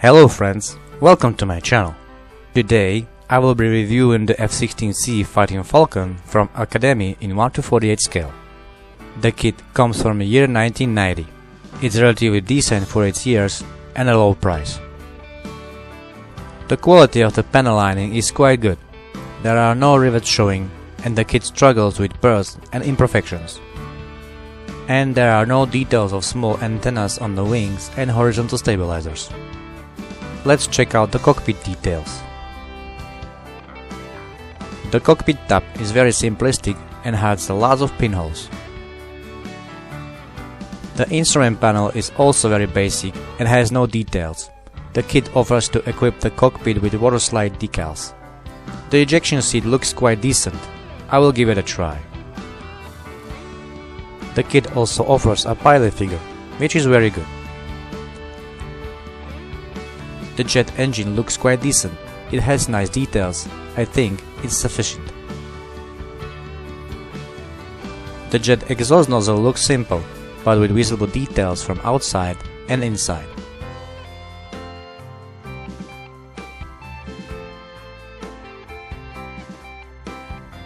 Hello friends, welcome to my channel. Today I will be reviewing the F-16C fighting Falcon from Academy in 1:48 scale. The kit comes from the year 1990. It's relatively decent for its years and a low price. The quality of the panel lining is quite good. There are no rivets showing and the kit struggles with burrs and imperfections. And there are no details of small antennas on the wings and horizontal stabilizers. Let's check out the cockpit details. The cockpit top is very simplistic and has a lot of pinholes. The instrument panel is also very basic and has no details. The kit offers to equip the cockpit with waterslide decals. The ejection seat looks quite decent. I will give it a try. The kit also offers a pilot figure, which is very good. The jet engine looks quite decent. It has nice details. I think it's sufficient. The jet exhaust nozzle looks simple, but with visible details from outside and inside.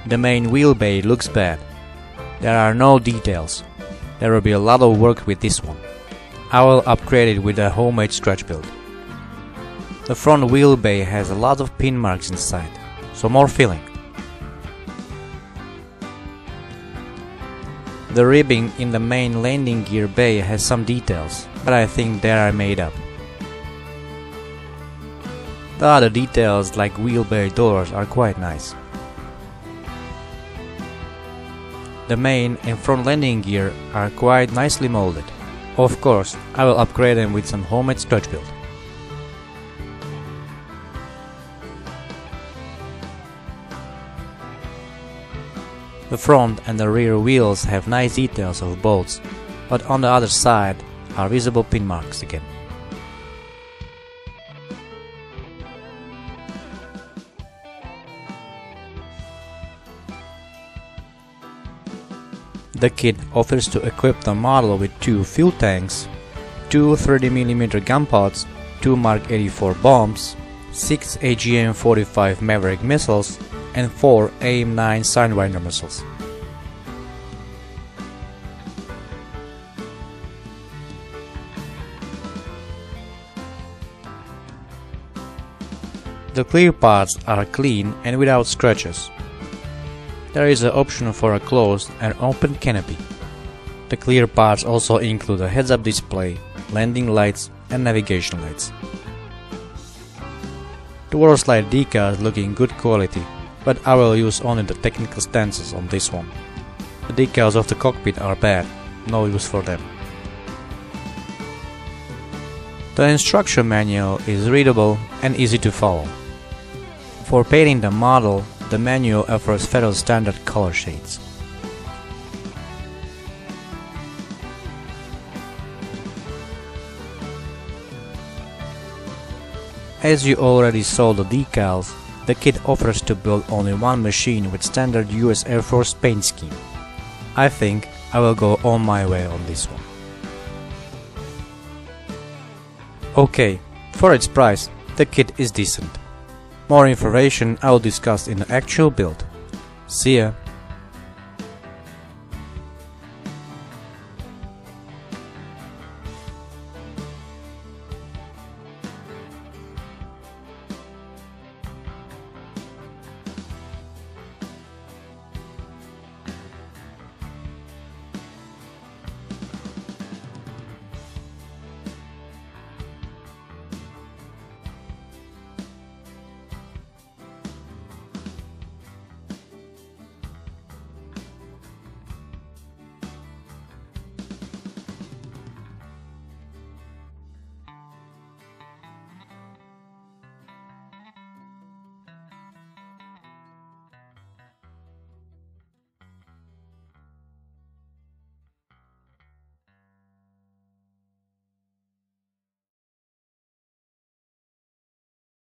The main wheel bay looks bad. There are no details. There will be a lot of work with this one. I will upgrade it with a homemade scratch build. The front wheel bay has a lot of pin marks inside, so more filling. The ribbing in the main landing gear bay has some details, but I think they are made up. The other details like wheel bay doors are quite nice. The main and front landing gear are quite nicely molded. Of course, I will upgrade them with some homemade scratch build. The front and the rear wheels have nice details of bolts, but on the other side are visible pin marks again. The kit offers to equip the model with 2 fuel tanks, 2 30mm gun pods, 2 Mark 84 bombs, 6 AGM-45 Maverick missiles, and 4 AIM-9 Sidewinder missiles. The clear parts are clean and without scratches. There is an option for a closed and open canopy. The clear parts also include a heads-up display, landing lights and navigation lights. The waterslide decals look in good quality, but I will use only the technical stances on this one. The decals of the cockpit are bad, no use for them. The instruction manual is readable and easy to follow. For painting the model, the manual offers Federal standard color shades. As you already saw the decals, the kit offers to build only one machine with standard US Air Force paint scheme. I think I will go on my way on this one. Okay, for its price, the kit is decent. More information I will discuss in the actual build. See ya!